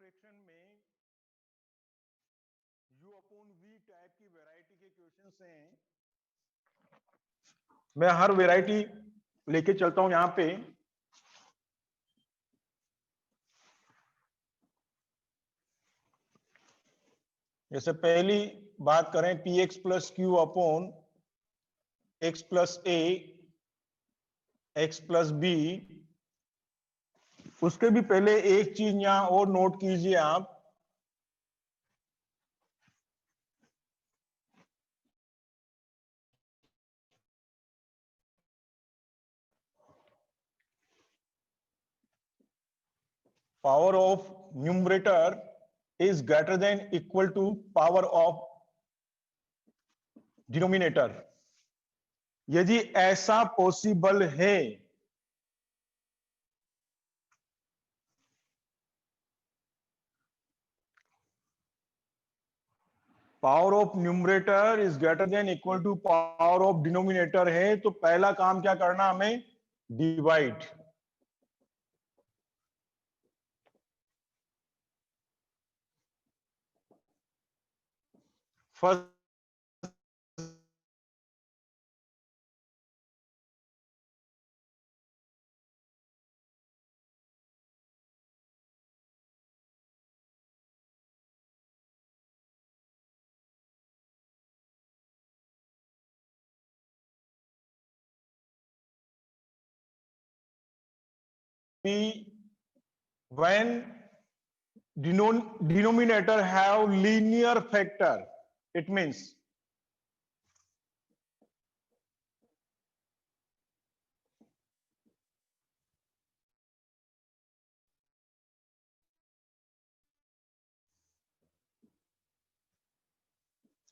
Fraction में u upon v type की variety के क्वेश्चंस हैं। मैं हर वैरायटी लेके चलता हूं यहां पे। जैसे पहली बात करें P X plus Q upon X plus A X plus B, उसके भी पहले एक चीज यहां और नोट कीजिए आप। Power of numerator is greater than equal to power of denominator. यदि ऐसा पॉसिबल है power of numerator is greater than equal to power of denominator है, तो पहला काम क्या करना हमें, divide. First when denominator have linear factor, it means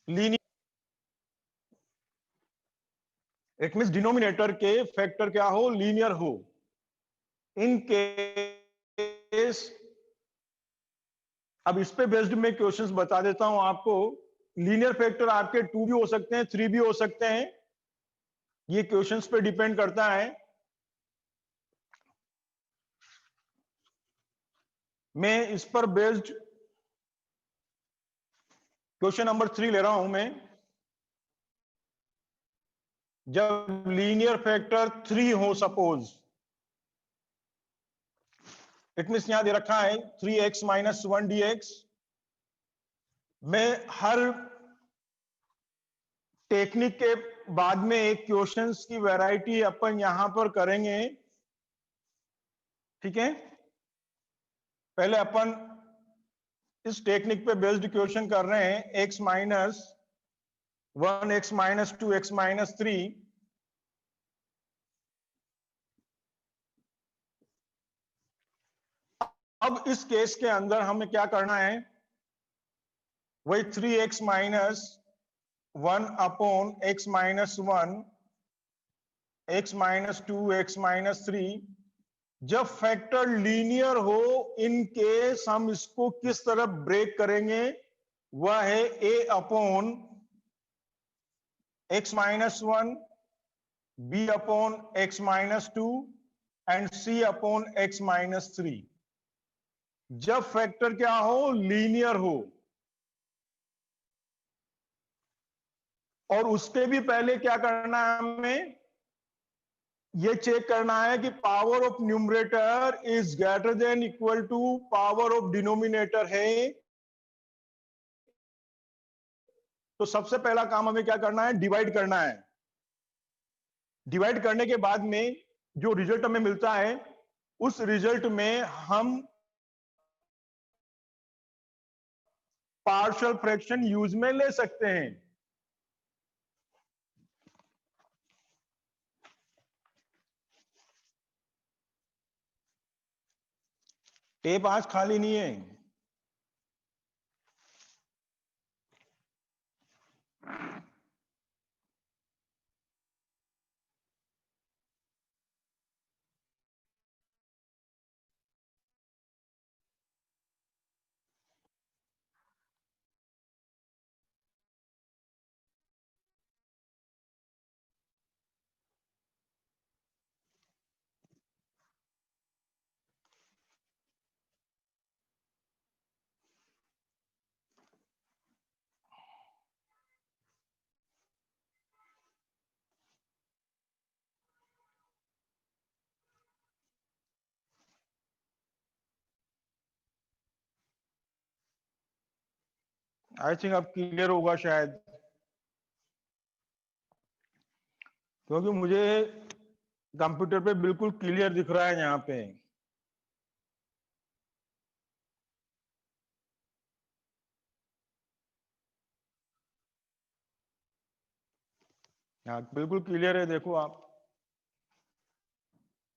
linear, it means denominator के फैक्टर क्या हो, लीनियर हो। इन केस अब इस पे बेस्ड मैं क्वेश्चंस बता देता हूं आपको। लीनियर फैक्टर आपके 2 भी हो सकते हैं, 3 भी हो सकते हैं, ये क्वेश्चंस पे डिपेंड करता है। मैं इस पर बेस्ड क्वेश्चन नंबर 3 ले रहा हूं मैं। जब लीनियर फैक्टर 3 हो सपोज, इट मींस यहां दे रखा है 3x माइनस 1 dx। मैं हर टेक्निक के बाद में एक क्वेश्चंस की वैरायटी अपन यहां पर करेंगे, ठीक है। पहले अपन इस टेक्निक पे बेस्ड क्वेश्चन कर रहे हैं, x minus 1 x minus 2 x minus 3। अब इस केस के अंदर हमें क्या करना है, वही 3x minus 1 upon x minus 1 x minus 2 x minus 3। जब फैक्टर लीनियर हो, इन केस हम इसको किस तरफ ब्रेक करेंगे, वह है a upon x minus 1, b upon x minus 2 and c upon x minus 3। जब फैक्टर क्या हो, लीनियर हो। और उसके भी पहले क्या करना है, हमें ये चेक करना है कि power of numerator is greater than equal to power of denominator है। तो सबसे पहला काम हमें क्या करना है, डिवाइड करना है। डिवाइड करने के बाद में जो रिजल्ट हमें मिलता है, उस रिजल्ट में हम पार्शियल फ्रैक्शन यूज में ले सकते हैं। टेप आज खाली नहीं है। आई थिंक अब क्लियर होगा शायद, क्योंकि मुझे कंप्यूटर पे बिल्कुल क्लियर दिख रहा है यहाँ पे। हाँ बिल्कुल क्लियर है, देखो आप।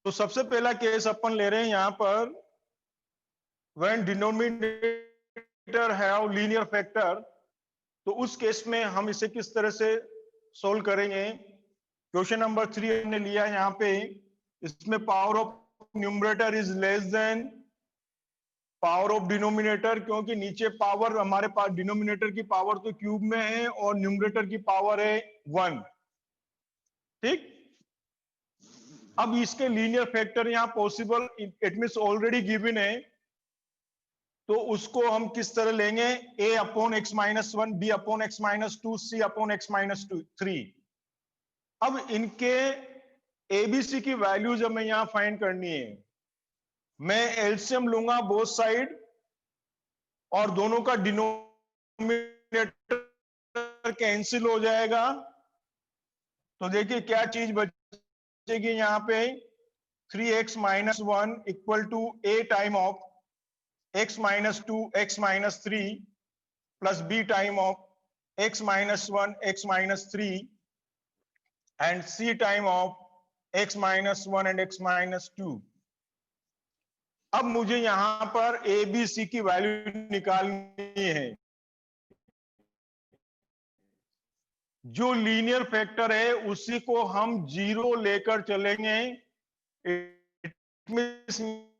तो सबसे पहला केस अपन ले रहे हैं यहाँ पर, when denominator have linear factor, तो उस केस में हम इसे किस तरह से सोल्व करेंगे। क्वेश्चन नंबर 3 हमने लिया यहाँ पे, इसमें power of numerator is less than power of denominator, क्योंकि नीचे पावर हमारे पास, डिनोमिनेटर की पावर तो क्यूब में है और न्यूमरेटर की पावर है 1। ठीक, अब इसके लीनियर फैक्टर यहाँ possible, it means already given है, तो उसको हम किस तरह लेंगे, a upon x minus 1, b upon x minus 2, c upon x minus 3। अब इनके एबीसी की वैल्यूज हमें यहां फाइंड करनी है। मैं एलसीएम लूंगा बोथ साइड, और दोनों का डिनोमिनेटर कैंसिल हो जाएगा। तो देखिए क्या चीज बचेगी यहाँ पे, 3x minus 1 equal to a time of x minus 2 x minus 3 plus b time of x minus 1 x minus 3 and c time of x minus 1 and x minus 2। अब मुझे यहां पर a b c की value निकालनी है। जो linear factor है उसी को हम 0 लेकर चलेंगे।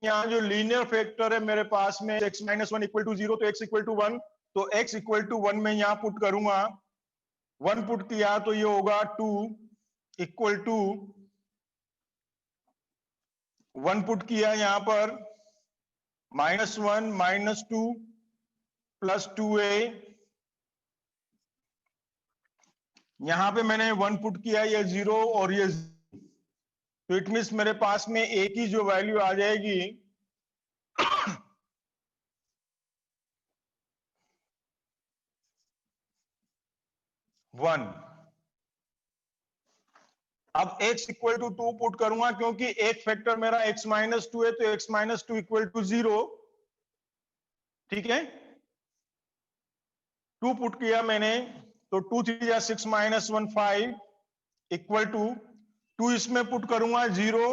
यहाँ जो लीनियर फैक्टर है मेरे पास में x माइनस 1 इक्वल टू 0, तो x इक्वल टू 1, तो x इक्वल टू 1 में यहां पुट करूंगा। 1 पुट किया तो ये होगा 2 इक्वल टू 1 पुट किया यहां पर -1 -2 प्लस 2a। यहां पे मैंने 1 पुट किया, ये 0 और ये 0, तो इट मीन्स मेरे पास में a की जो वैल्यू आ जाएगी 1। अब x इक्वल टू 2 पुट करूंगा, क्योंकि एक फैक्टर मेरा x माइनस 2 है, तो x माइनस 2 इक्वल टू 0। ठीक है, 2 पुट किया मैंने, तो 2 3 या 6 माइनस 1 5 इक्वल टू 2 इसमें पुट करूंगा 0,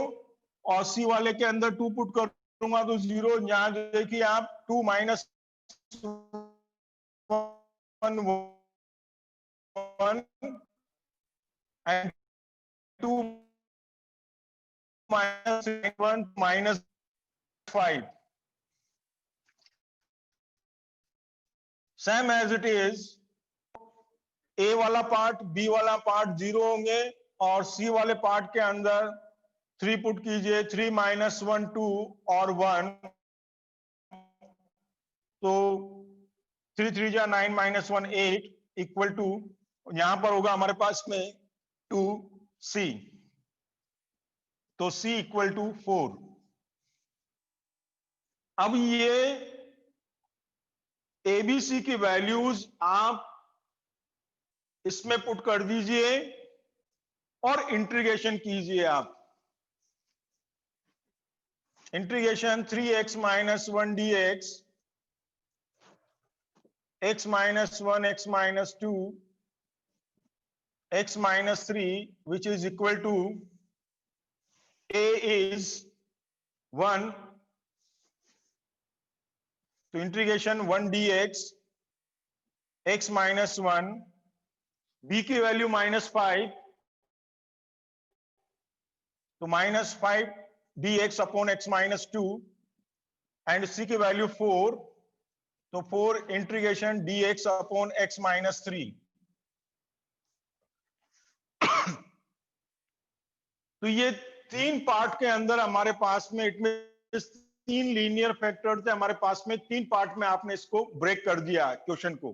और c वाले के अंदर 2 पुट करूंगा तो 0। यहां देखिए आप 2 minus 1 1 and 2 minus 1 minus 5, same as it is. A वाला पार्ट बी वाला पार्ट 0 होंगे, और सी वाले पार्ट के अंदर 3 पुट कीजिए, 3 माइनस 1 2 और 1, तो 3 3 जा 9 माइनस 1 8 इक्वल टू, यहां पर होगा हमारे पास में 2c, तो c इक्वल टू 4। अब ये एबीसी की वैल्यूज आप इसमें पुट कर दीजिए और इंटीग्रेशन कीजिए आप। Integration 3x minus 1 dx, x minus 1 x minus 2 x minus 3, which is equal to a is 1, to integration 1 dx x minus 1, b की वैल्यू -5, तो -5 dx upon x minus 2, and c की value 4, तो 4 integration dx upon x minus 3। तो ये 3 part के अंदर हमारे पास में, इट मींस 3 लीनियर फैक्टर थे हमारे पास में, 3 पार्ट में आपने इसको ब्रेक कर दिया क्वेश्चन को।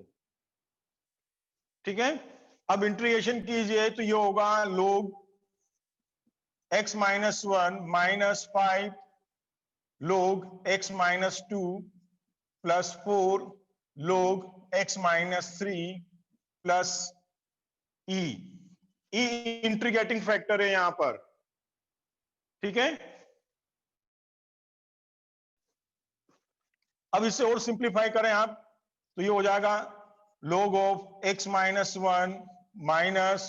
ठीक है, अब इंटीग्रेशन कीजिए तो ये होगा log x minus 1 minus 5 log x minus 2 plus 4 log x minus 3 plus E. E integrating factor है यहां पर, ठीक है। अब इसे और सिंप्लीफाई करें आप, तो ये हो जाएगा log of x minus 1 minus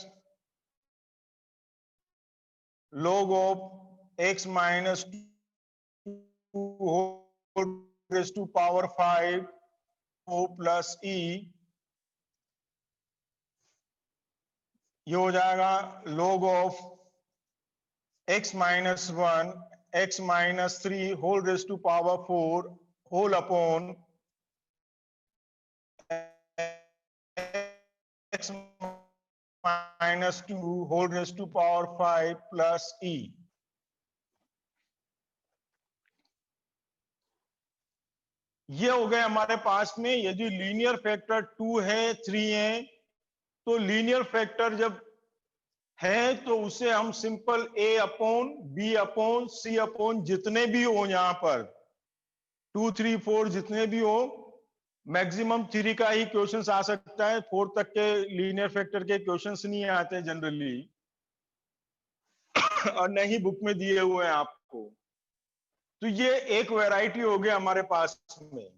log of x minus 2 whole raise to power 5 o plus E. ये हो जाएगा log of x minus 1 x minus 3 whole raise to power 4 whole upon x minus 2 whole raise to power 5 plus E. ये हो गए हमारे पास में। यदि लीनियर फैक्टर 2 है 3 है, तो लीनियर फैक्टर जब है तो उसे हम simple a upon b upon c upon जितने भी हो, यहां पर 2 3 4 जितने भी हो, मैक्सिमम 3 का ही क्वेश्चंस आ सकता है, 4 तक के लीनियर फैक्टर के क्वेश्चंस नहीं आते जनरली और नहीं बुक में दिए हुए हैं आपको। तो ये एक वैरायटी हो गया हमारे पास में,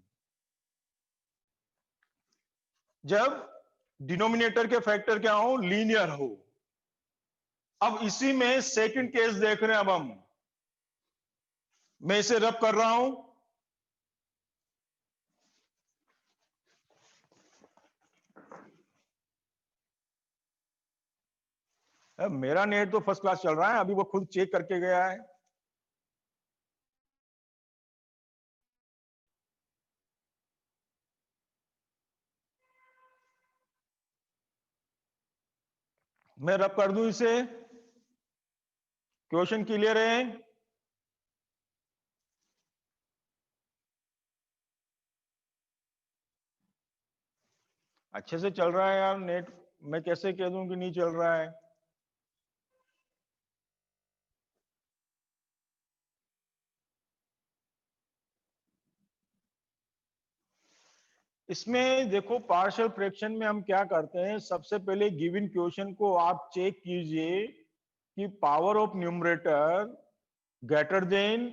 जब डिनोमिनेटर के फैक्टर क्या हो, लीनियर हो। अब इसी में सेकंड केस देख रहे हैं। अब मैं इसे रब कर रहा हूं। मेरा नेट तो फर्स्ट क्लास चल रहा है, अभी वो खुद चेक करके गया है। मैं रब कर दूं इसे। क्वेश्चन क्लियर है? अच्छे से चल रहा है यार नेट, मैं कैसे कह दूं कि नहीं चल रहा है। इसमें देखो, पार्शियल फ्रैक्शन में हम क्या करते हैं, सबसे पहले गिवन क्वेश्चन को आप चेक कीजिए कि power of numerator greater than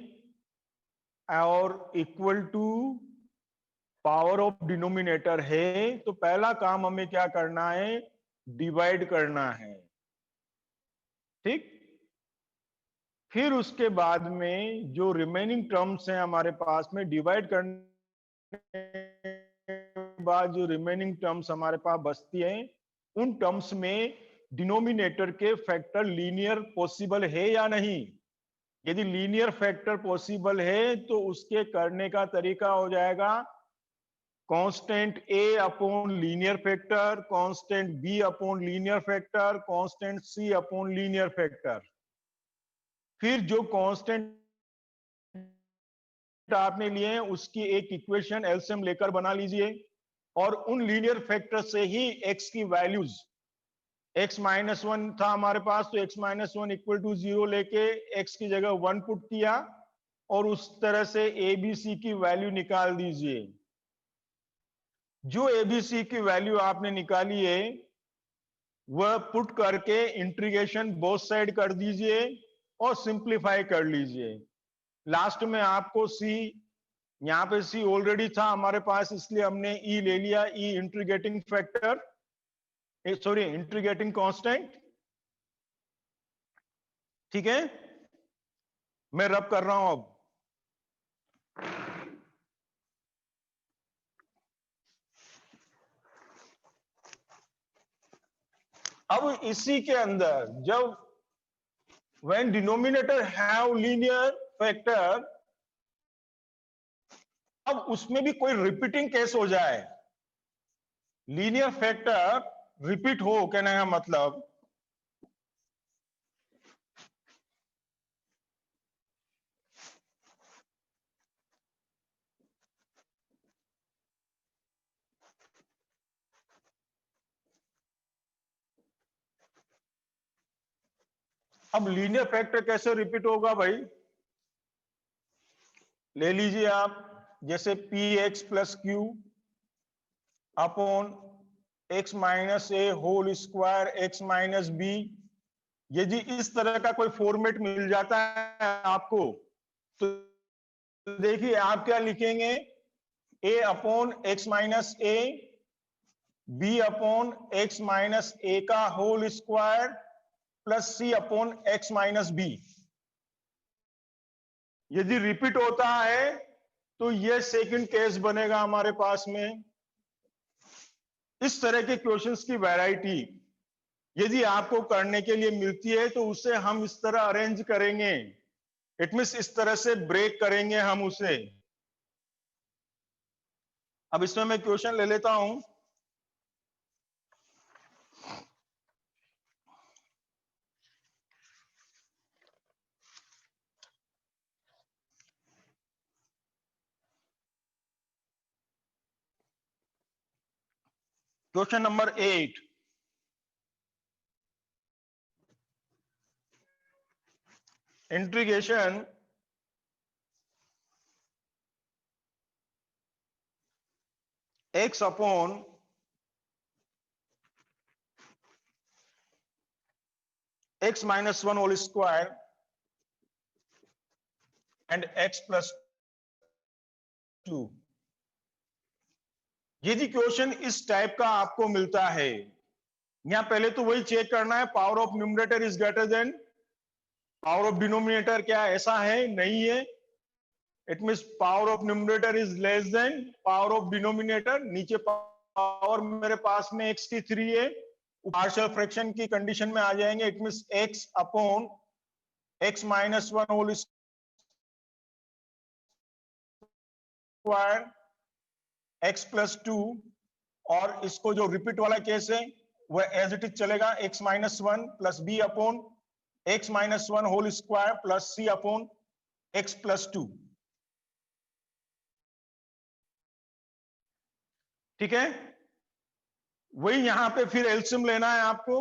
और equal to power of denominator है। तो पहला काम हमें क्या करना है, डिवाइड करना है, ठीक। फिर उसके बाद में जो रिमेनिंग टर्म्स हैं हमारे पास में, डिवाइड करने के बाद जो रिमेनिंग टर्म्स हमारे पास बचती हैं, उन टर्म्स में डिनोमिनेटर के फैक्टर लीनियर पॉसिबल है या नहीं। यदि लीनियर फैक्टर पॉसिबल है तो उसके करने का तरीका हो जाएगा constant a upon linear factor, constant b upon linear factor, constant c upon linear factor. फिर जो कांस्टेंट आपने लिए हैं उसकी एक इक्वेशन एलसीएम लेकर बना लीजिए, और उन लीनियर फैक्टर से ही x की वैल्यूज, x माइनस 1 था हमारे पास, तो x माइनस 1 इक्वल टू 0 लेके x की जगह 1 पुट किया, और उस तरह से abc की वैल्यू निकाल दीजिए। जो abc की वैल्यू आपने निकाली है वह पुट करके इंटीग्रेशन बोथ साइड कर दीजिए और सिंप्लीफाई कर लीजिए। लास्ट में आपको c, यहां पे c ऑलरेडी था हमारे पास, इसलिए हमने e ले लिया, e integrating factor, sorry integrating constant, ठीक है। मैं रब कर रहा हूं। अब इसी के अंदर जब when denominator have linear factor, अब उसमें भी कोई रिपीटिंग केस हो जाए, लीनियर फैक्टर रिपीट हो, कहने का मतलब अब लीनियर फैक्टर कैसे रिपीट होगा भाई, ले लीजिए आप, जैसे P X plus Q, upon x minus A whole square x minus B. यदि इस तरह का कोई फॉर्मेट मिल जाता है आपको, तो देखिए आप क्या लिखेंगे, a upon x minus A, b upon x minus A का whole square plus c upon x minus B. यदि रिपीट होता है तो यह सेकंड केस बनेगा हमारे पास में। इस तरह के क्वेश्चंस की वैरायटी यदि आपको करने के लिए मिलती है तो उसे हम इस तरह अरेंज करेंगे, इट मींस इस तरह से ब्रेक करेंगे हम उसे। अब इसमें मैं क्वेश्चन ले लेता हूं। Question number 8, integration x upon x minus 1 whole square and x plus 2। यदि क्वेश्चन इस टाइप का आपको मिलता है, यहां पहले तो वही चेक करना है, power of numerator is greater then power of denominator. क्या ऐसा है? नहीं है। It means power of numerator is less than power of denominator. नीचे पावर मेरे पास में x की 3 है, पार्शियल फ्रैक्शन की कंडीशन में आ जाएंगे। It means x upon x minus 1 whole square x plus 2, और इसको जो रिपीट वाला केस है वह एज इट इज चलेगा, x minus 1 plus b upon x minus 1 whole square plus c upon x plus 2। ठीक है, वही यहां पे फिर एलसीएम लेना है आपको।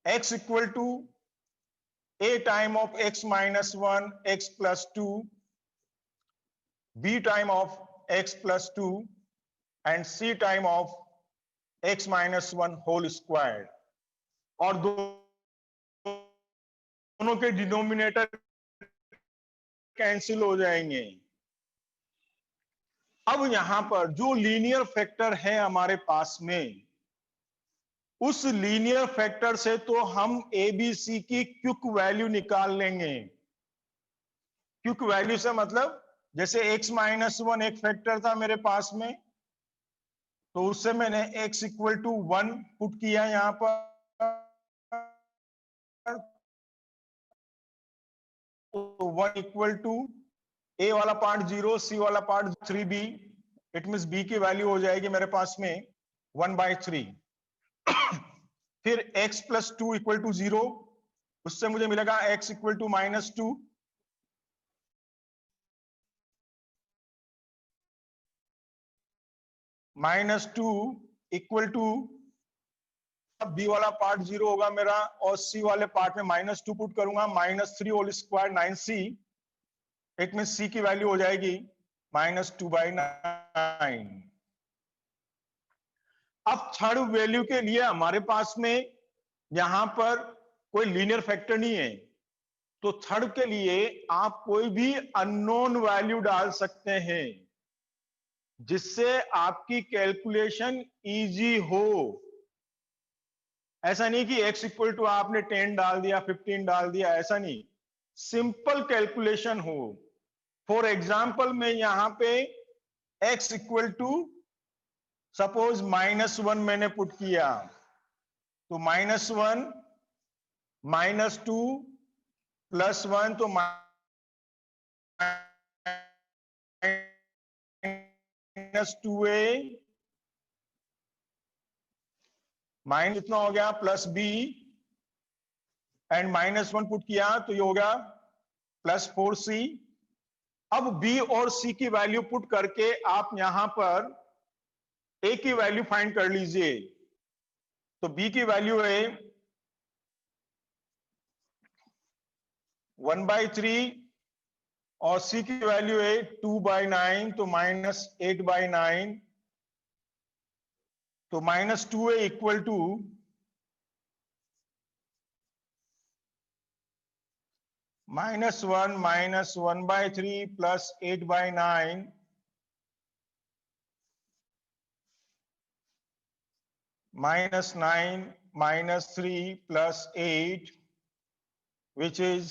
x equal to a time of x minus 1 x plus 2, b time of x plus 2 and c time of x minus 1 whole square. और दोनों के डिनोमिनेटर कैंसिल हो जाएंगे। अब यहां पर जो लीनियर फैक्टर है हमारे पास में, उस लीनियर फैक्टर से तो हम एबीसी की क्विक वैल्यू निकाल लेंगे। क्विक वैल्यू से मतलब जैसे x माइनस 1 एक फैक्टर था मेरे पास में, तो उससे मैंने x इक्वल टू 1 पुट किया यहां पर, तो 1 इक्वल टू a वाला पार्ट 0, c वाला part 3b। It means b की वैल्यू हो जाएगी मेरे पास में 1/3। फिर x प्लस 2 इक्वल टू 0, उससे मुझे मिलेगा x equal to minus 2। -2 equal to, अब b वाला पार्ट 0 होगा मेरा, और c वाले पार्ट में -2 पुट करूंगा, -3 whole square 9c। It mean c की वैल्यू हो जाएगी -2/9। अब थर्ड वैल्यू के लिए हमारे पास में यहां पर कोई लीनियर फैक्टर नहीं है, तो थर्ड के लिए आप कोई भी अननोन वैल्यू डाल सकते हैं जिससे आपकी कैलकुलेशन इजी हो। ऐसा नहीं कि x इक्वल टू आपने 10 डाल दिया, 15 डाल दिया, ऐसा नहीं, सिंपल कैलकुलेशन हो। फॉर एग्जाम्पल मैं यहां पे x इक्वल टू सपोज -1 मैंने पुट किया, तो -1 -2 +1, तो -2a माइनस कितना हो गया +b, एंड -1 पुट किया तो ये हो गया +4c। अब b और c की वैल्यू पुट करके आप यहां पर a की वैल्यू फाइंड कर लीजिए। तो b की वैल्यू है 1/3 और c की वैल्यू है 2/9, तो -8/9, तो -2 है equal to -1 -1/3 plus 8/9 -9 -3 plus 8, which is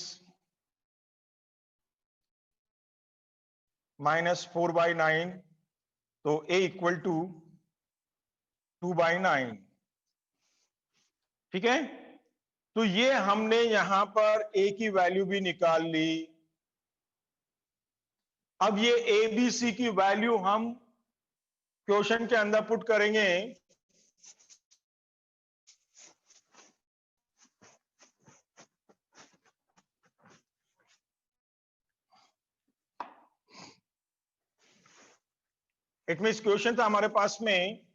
-4/9, तो a इक्वल टू 2/9। ठीक है, तो ये हमने यहां पर a की वैल्यू भी निकाल ली। अब ये a b c की वैल्यू हम क्वेश्चन के अंदर पुट करेंगे। इट मींस क्वेश्चन था हमारे पास में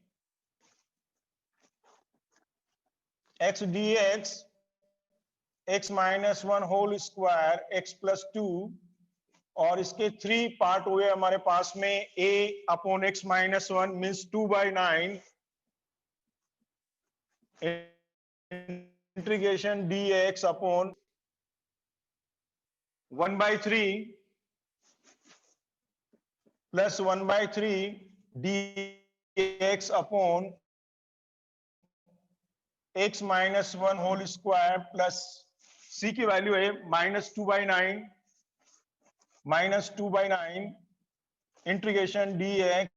x dx x -1 whole square x + 2, और इसके 3 पार्ट हुए हमारे पास में a upon x -1 means 2/9 integration dx upon 1/3 plus 1/3 dx upon x -1 whole square plus c की वैल्यू है -2/9 integration dx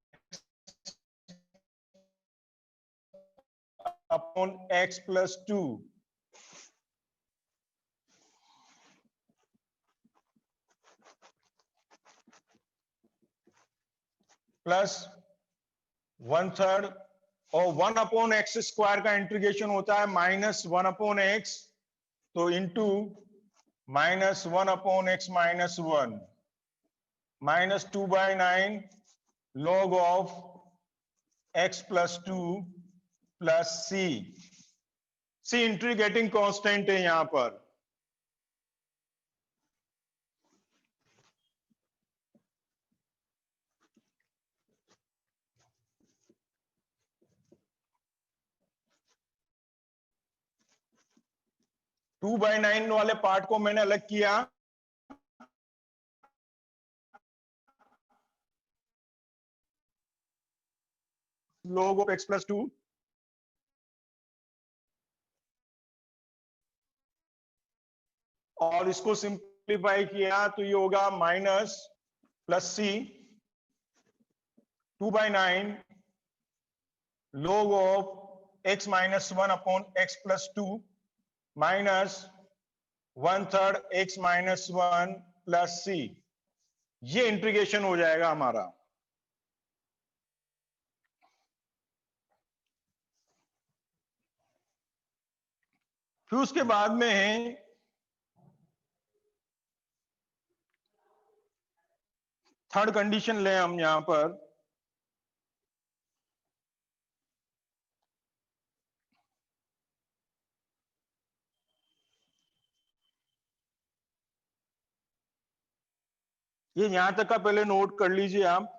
upon x + 2 plus 1/3, और 1/x² का इंटीग्रेशन होता है -1/x, तो into -1/x -1 -2/9 log of x + 2 plus c integrating constant है यहां पर। टू बाई नाइन वाले पार्ट को मैंने अलग किया, log ऑफ x + 2 और इसको सिंप्लीफाई किया तो ये होगा minus plus c 2/9 log of x -1 upon x + 2 minus 1/3 x -1 plus c। ये इंटीग्रेशन हो जाएगा हमारा। फिर उसके बाद में है थर्ड कंडीशन ले हम यहां पर, ये यहां तक का पहले नोट कर लीजिए आप।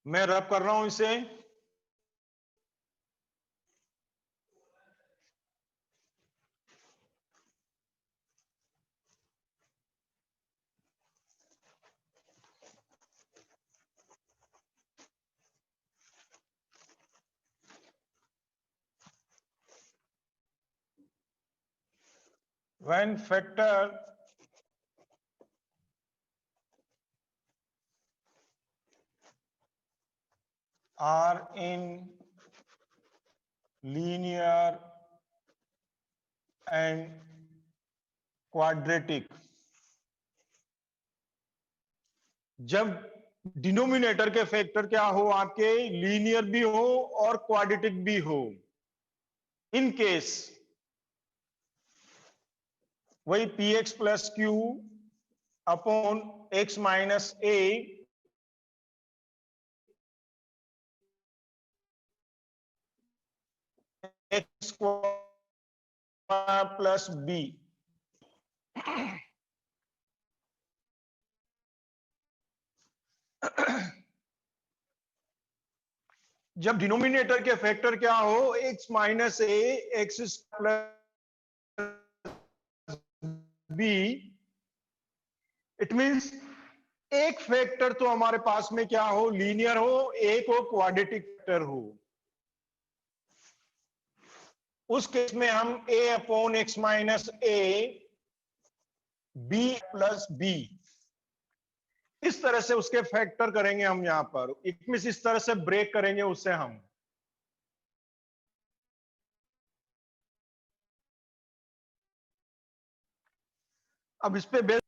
मैं रब कर रहा हूं इसे। when factor are in linear and quadratic, जब डिनोमिनेटर के फैक्टर क्या हो, आपके लीनियर भी हो और क्वाड्रेटिक भी हो, इन केस वही P X plus Q upon x minus A X square plus B. जब डिनोमिनेटर के फैक्टर क्या हो, X minus A X plus B, it means एक फैक्टर तो हमारे पास में क्या हो, लीनियर हो, एक हो क्वाड्रेटिक फैक्टर हो। उस केस में हम a upon x minus a b plus b, इस तरह से उसके फैक्टर करेंगे हम यहां पर। इट मींस इस तरह से ब्रेक करेंगे उससे हम। अब इस पे बेस